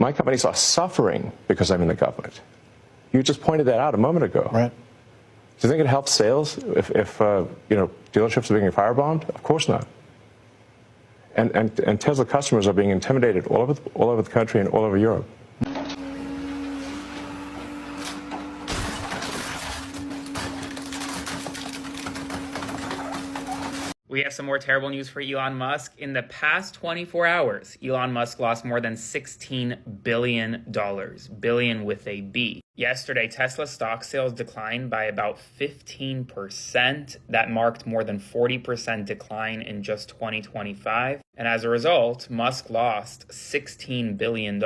my companies are suffering because I'm in the government. You just pointed that out a moment ago. Right. Do you think it helps sales if dealerships are being firebombed? Of course not. And Tesla customers are being intimidated all over the country and all over Europe. We have some more terrible news for Elon Musk. In the past 24 hours, Elon Musk lost more than $16 billion, billion with a B. Yesterday, Tesla stock sales declined by about 15%. That marked more than 40% decline in just 2025. And as a result, Musk lost $16 billion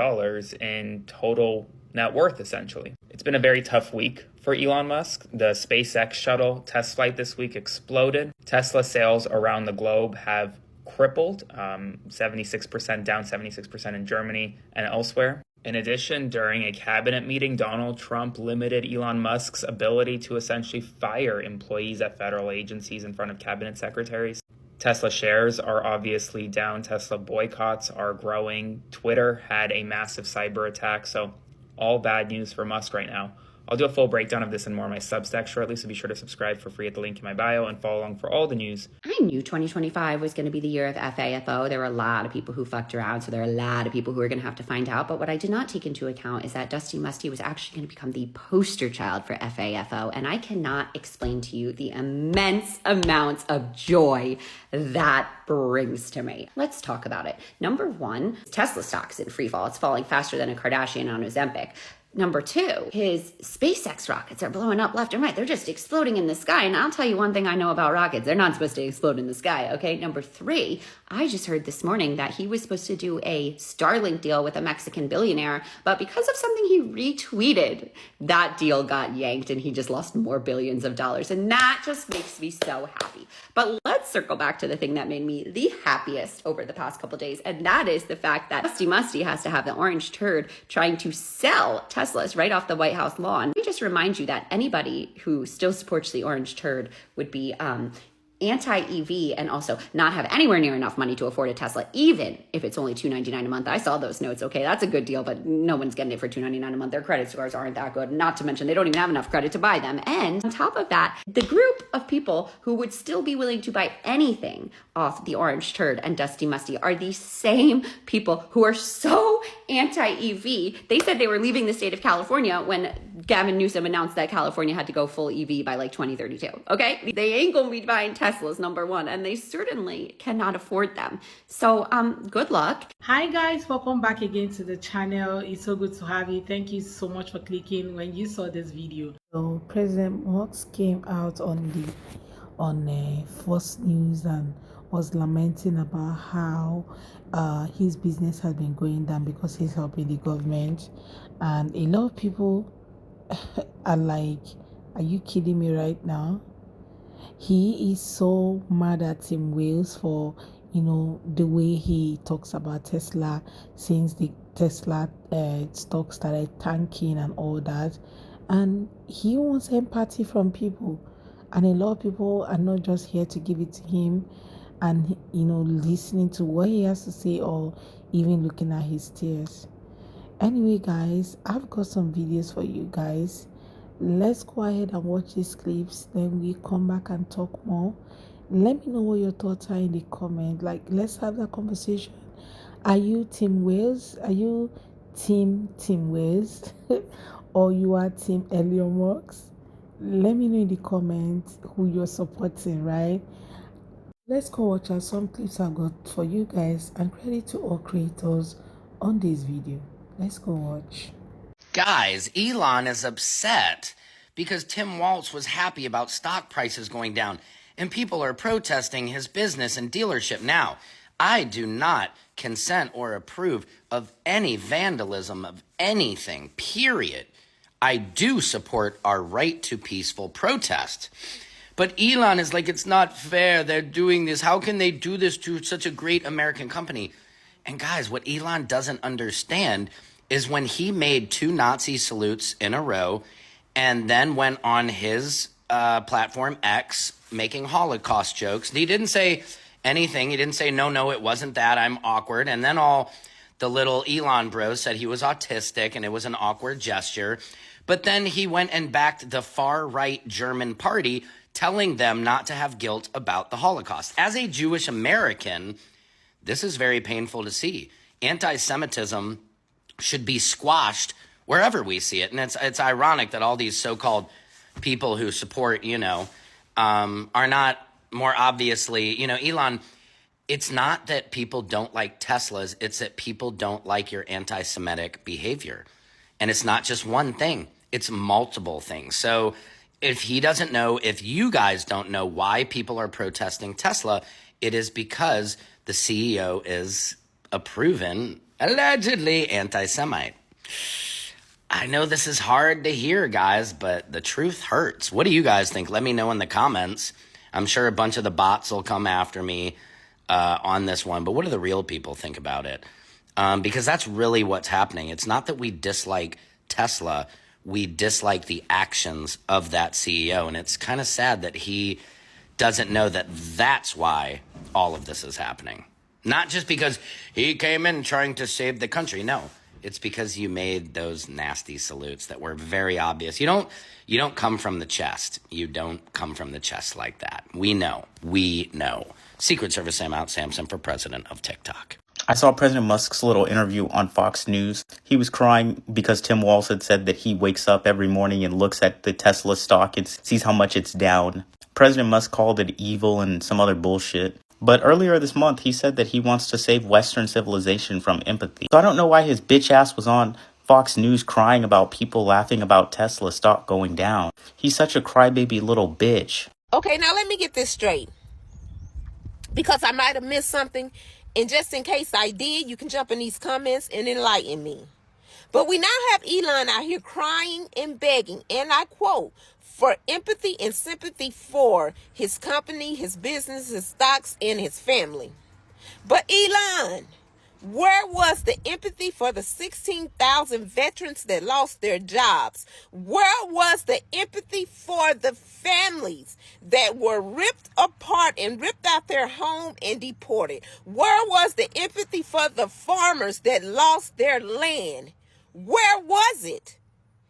in total net worth, essentially. It's been a very tough week for Elon Musk. The SpaceX shuttle test flight this week exploded. Tesla sales around the globe have crippled, 76% down, 76% in Germany and elsewhere. In addition, during a cabinet meeting, Donald Trump limited Elon Musk's ability to essentially fire employees at federal agencies in front of cabinet secretaries. Tesla shares are obviously down. Tesla boycotts are growing. Twitter had a massive cyber attack. So all bad news for Musk right now. I'll do a full breakdown of this and more on my Substack shortly, so be sure to subscribe for free at the link in my bio and follow along for all the news. I knew 2025 was going to be the year of FAFO. There were a lot of people who fucked around, so there are a lot of people who are going to have to find out. But what I did not take into account is that Dusty Musty was actually going to become the poster child for FAFO, and I cannot explain to you the immense amounts of joy that brings to me. Let's talk about it. Number one, Tesla stock's in free fall. It's falling faster than a Kardashian on Ozempic. Number two, his SpaceX rockets are blowing up left and right. They're just exploding in the sky. And I'll tell you one thing I know about rockets. They're not supposed to explode in the sky, okay? Number three, I just heard this morning that he was supposed to do a Starlink deal with a Mexican billionaire, but because of something he retweeted, that deal got yanked and he just lost more billions of dollars. And that just makes me so happy. But let's circle back to the thing that made me the happiest over the past couple days, and that is the fact that Dusty Musty has to have the orange turd trying to sell Teslas right off the White House lawn. Let me just remind you that anybody who still supports the orange turd would be anti-EV and also not have anywhere near enough money to afford a Tesla, even if it's only $299 a month. I saw those notes. Okay, that's a good deal, but no one's getting it for $299 a month. Their credit scores aren't that good. Not to mention they don't even have enough credit to buy them. And on top of that, the group of people who would still be willing to buy anything off the orange turd and Dusty Musty are the same people who are so anti-EV. They said they were leaving the state of California when Gavin Newsom announced that California had to go full EV by like 2032. Okay, they ain't gonna be buying Teslas, number one, and they certainly cannot afford them. So good luck. Hi guys, welcome back again to the channel. It's so good to have you. Thank you so much for clicking when you saw this video. So President Musk came out on Fox News and was lamenting about how his business has been going down because he's helping the government, and a lot of people are like, are you kidding me right now? He is so mad at Tim Wales for the way he talks about Tesla since the Tesla stock started tanking and all that, and he wants empathy from people, and a lot of people are not just here to give it to him and listening to what he has to say or even looking at his tears. Anyway guys, I've got some videos for you guys. Let's go ahead and watch these clips, then we come back and talk more. Let me know what your thoughts are in the comment. Like, let's have that conversation. Are you Team Wales? Are you Team Wales? Or you are Team Elon Musk? Let me know in the comments who you're supporting, right? Let's go watch out some clips I've got for you guys, and credit to all creators on this video. Let's go watch. Guys, Elon is upset because Tim Waltz was happy about stock prices going down, and people are protesting his business and dealership now. I do not consent or approve of any vandalism of anything, period. I do support our right to peaceful protest. But Elon is like, it's not fair. They're doing this. How can they do this to such a great American company? And guys, what Elon doesn't understand is when he made 2 Nazi salutes in a row and then went on his platform X making Holocaust jokes. He didn't say anything. He didn't say, no, it wasn't that. I'm awkward. And then all The little Elon bro said he was autistic and it was an awkward gesture. But then he went and backed the far-right German party, telling them not to have guilt about the Holocaust. As a Jewish American, this is very painful to see. Anti-Semitism should be squashed wherever we see it. And it's ironic that all these so-called people who support, are not more obviously, Elon, it's not that people don't like Teslas. It's that people don't like your anti-Semitic behavior. And it's not just one thing. It's multiple things. So if he doesn't know, if you guys don't know why people are protesting Tesla, it is because the CEO is a proven, allegedly, anti-Semite. I know this is hard to hear, guys, but the truth hurts. What do you guys think? Let me know in the comments. I'm sure a bunch of the bots will come after me on this one, but what do the real people think about it? Because that's really what's happening. It's not that we dislike Tesla. We dislike the actions of that CEO, and it's kind of sad that he doesn't know that that's why all of this is happening. Not just because he came in trying to save the country. No, it's because you made those nasty salutes that were very obvious. You don't come from the chest. You don't come from the chest like that. We know. Secret Service Sam out, Samson for president of TikTok. I saw President Musk's little interview on Fox News. He was crying because Tim Walz had said that he wakes up every morning and looks at the Tesla stock and sees how much it's down. President Musk called it evil and some other bullshit. But earlier this month, he said that he wants to save Western civilization from empathy. So I don't know why his bitch ass was on Fox News crying about people laughing about Tesla stock going down. He's such a crybaby little bitch. Okay, now let me get this straight, because I might have missed something. And just in case I did, you can jump in these comments and enlighten me. But we now have Elon out here crying and begging, and I quote, for empathy and sympathy for his company, his business, his stocks, and his family. But Elon, where was the empathy for the 16,000 veterans that lost their jobs? Where was the empathy for the families that were ripped apart and ripped out their home and deported? Where was the empathy for the farmers that lost their land? Where was it?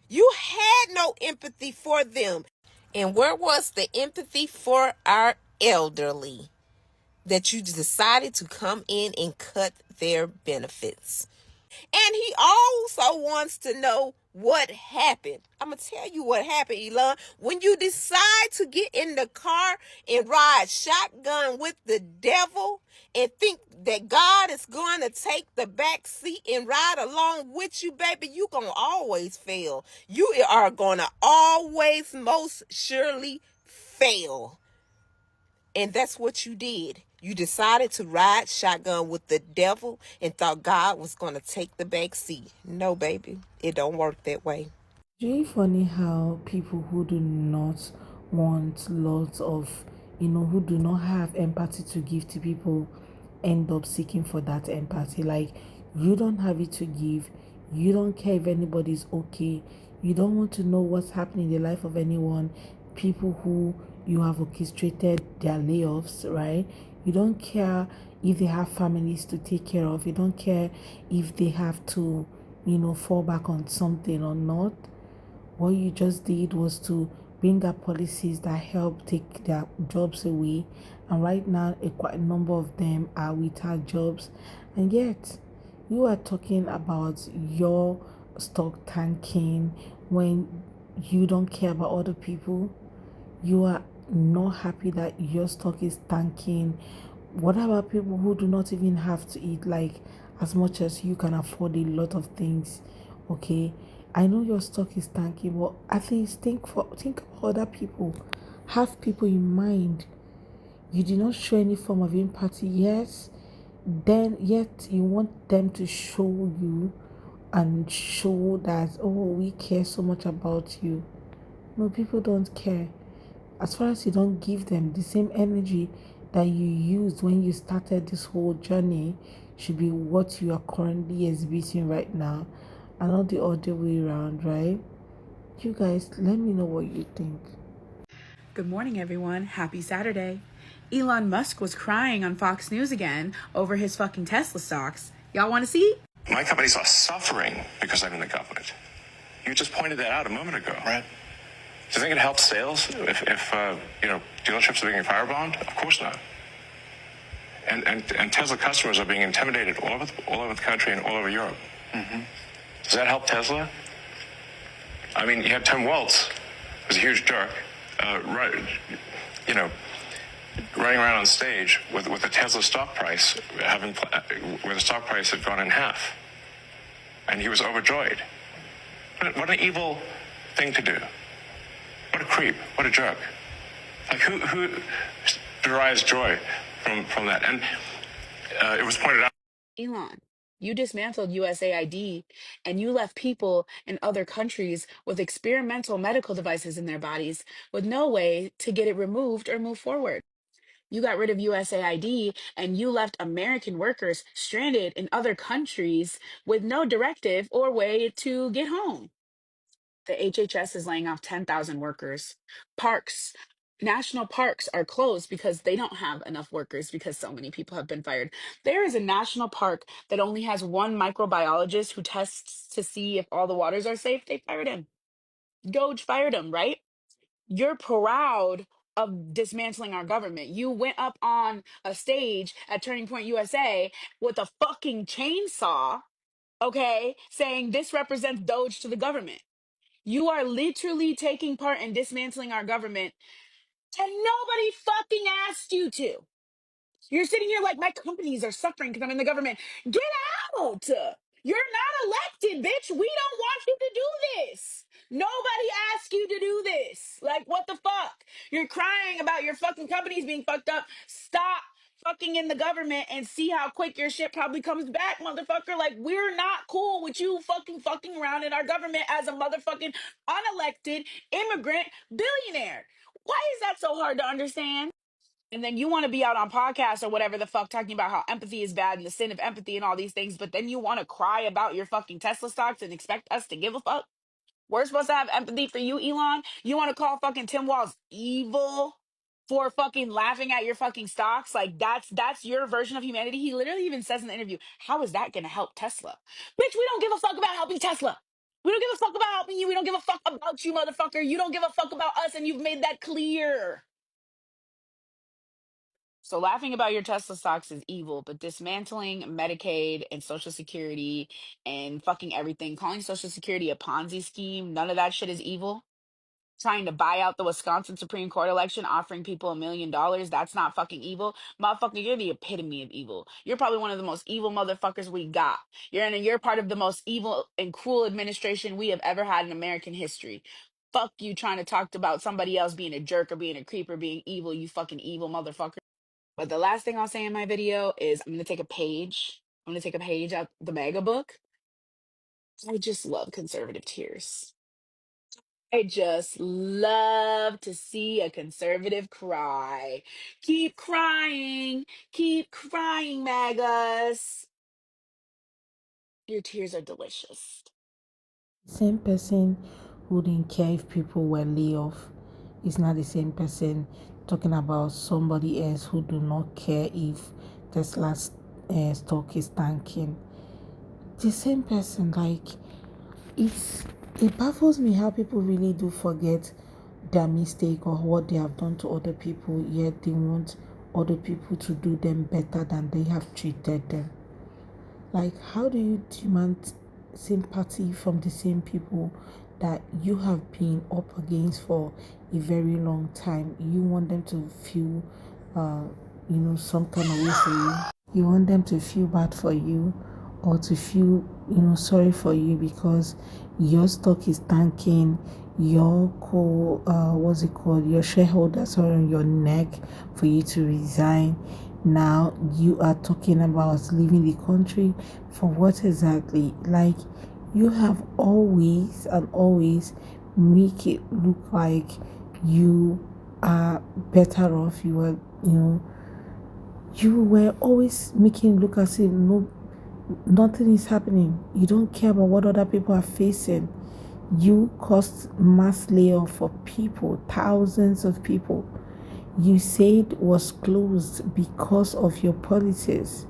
You had no empathy for them. And where was the empathy for our elderly that you decided to come in and cut their benefits? And he also wants to know what happened. I'm going to tell you what happened, Elon. When you decide to get in the car and ride shotgun with the devil and think that God is going to take the back seat and ride along with you, baby, you're going to always fail. You are going to always most surely fail. And that's what you did. You decided to ride shotgun with the devil and thought God was going to take the back seat. No, baby, it don't work that way. It's really funny how people who do not want lots of, who do not have empathy to give to people end up seeking for that empathy. Like, you don't have it to give. You don't care if anybody's okay. You don't want to know what's happening in the life of anyone. People who you have orchestrated their layoffs, right? You don't care if they have families to take care of. You don't care if they have to, fall back on something or not. What you just did was to bring up policies that help take their jobs away. And right now, quite a number of them are without jobs. And yet, you are talking about your stock tanking when you don't care about other people. You are not happy that your stock is tanking. What about people who do not even have to eat like as much as you can afford a lot of things? Okay, I know your stock is tanking, but at least think about other people. Have people in mind. You did not show any form of empathy, yes, then yet you want them to show you and show that, oh, we care so much about you. No, people don't care. As far as you don't give them the same energy that you used when you started this whole journey, should be what you are currently exhibiting right now, and not the other way around, right? You guys, let me know what you think. Good morning, everyone. Happy Saturday. Elon Musk was crying on Fox News again over his fucking Tesla stocks. Y'all want to see? My companies are suffering because I'm in the government. You just pointed that out a moment ago. Right. Do you think it helps sales if dealerships are being firebombed? Of course not. And Tesla customers are being intimidated all over the country and all over Europe. Mm-hmm. Does that help Tesla? I mean, you had Tim Waltz, who's a huge jerk, running around on stage with the Tesla stock price where the stock price had gone in half, and he was overjoyed. What an evil thing to do! What a creep! What a jerk! Like who derives joy from that? And it was pointed out. Elon, you dismantled USAID and you left people in other countries with experimental medical devices in their bodies with no way to get it removed or move forward. You got rid of USAID and you left American workers stranded in other countries with no directive or way to get home. The HHS is laying off 10,000 workers. National parks are closed because they don't have enough workers because so many people have been fired. There is a national park that only has one microbiologist who tests to see if all the waters are safe. They fired him. Doge fired him, right? You're proud of dismantling our government. You went up on a stage at Turning Point USA with a fucking chainsaw, okay, saying this represents Doge to the government. You are literally taking part in dismantling our government, and nobody fucking asked you to. You're sitting here like my companies are suffering because I'm in the government. Get out! You're not elected, bitch. We don't want you to do this. Nobody asked you to do this. Like, what the fuck? You're crying about your fucking companies being fucked up. Stop fucking in the government and see how quick your shit probably comes back, motherfucker. Like, we're not cool with you fucking around in our government as a motherfucking unelected immigrant billionaire. Why is that so hard to understand? And then you want to be out on podcasts or whatever the fuck talking about how empathy is bad and the sin of empathy and all these things, but then you want to cry about your fucking Tesla stocks and expect us to give a fuck? We're supposed to have empathy for you, Elon? You want to call fucking Tim Walz evil for fucking laughing at your fucking stocks? Like that's your version of humanity. He literally even says in the interview, how is that going to help Tesla? Bitch, we don't give a fuck about helping Tesla. We don't give a fuck about helping you. We don't give a fuck about you, motherfucker. You don't give a fuck about us, and you've made that clear. So laughing about your Tesla stocks is evil, but dismantling Medicaid and Social Security and fucking everything, calling Social Security a Ponzi scheme, none of that shit is evil. Trying to buy out the Wisconsin Supreme Court election, offering people $1 million, that's not fucking evil. Motherfucker, you're the epitome of evil. You're probably one of the most evil motherfuckers we got. You're part of the most evil and cruel administration we have ever had in American history. Fuck you trying to talk about somebody else being a jerk or being a creep or being evil, you fucking evil motherfucker. But the last thing I'll say in my video is I'm going to take a page. I'm going to take a page out the mega book. I just love conservative tears. I just love to see a conservative cry. Keep crying. Keep crying, MAGAs. Your tears are delicious. Same person who didn't care if people were laid off is not the same person talking about somebody else who do not care if Tesla's stock is tanking. The same person, like it baffles me how people really do forget their mistake or what they have done to other people, yet they want other people to do them better than they have treated them. Like, how do you demand sympathy from the same people that you have been up against for a very long time? You want them to feel, some kind of way for you. You want them to feel bad for you or to feel, sorry for you because your stock is tanking, your your shareholders are on your neck for you to resign. Now you are talking about leaving the country for what exactly? Like, you have always and always make it look like you are better off. You were always making it look as if nothing is happening. You don't care about what other people are facing. You caused mass layoff for people, thousands of people. You said was closed because of your policies.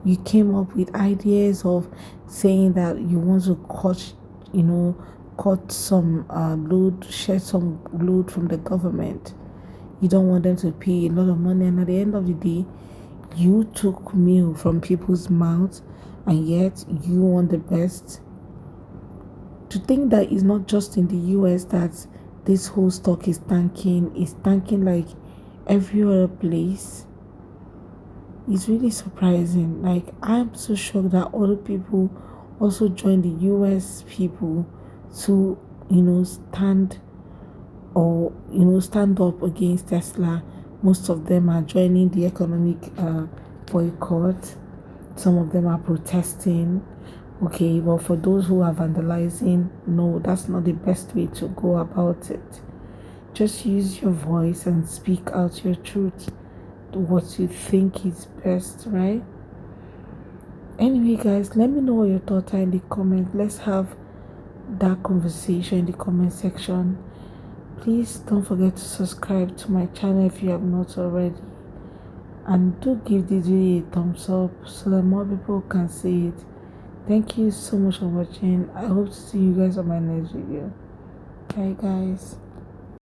You came up with ideas of saying that you want to cut, cut some load, share some load from the government. You don't want them to pay a lot of money, and at the end of the day, you took meal from people's mouths, and yet you want the best. To think that it's not just in the US that this whole stock is tanking, like every other place, is really surprising. Like, I'm so shocked that other people also join the US people to, stand stand up against Tesla. Most of them are joining the economic boycott. Some of them are protesting. Okay, but for those who are vandalizing, no, that's not the best way to go about it. Just use your voice and speak out your truth, what you think is best, right? Anyway, guys, let me know what your thoughts are in the comments. Let's have that conversation in the comment section. Please don't forget to subscribe to my channel if you have not already, and do give this video a thumbs up so that more people can see it. Thank you so much for watching. I hope to see you guys on my next video. Bye, guys.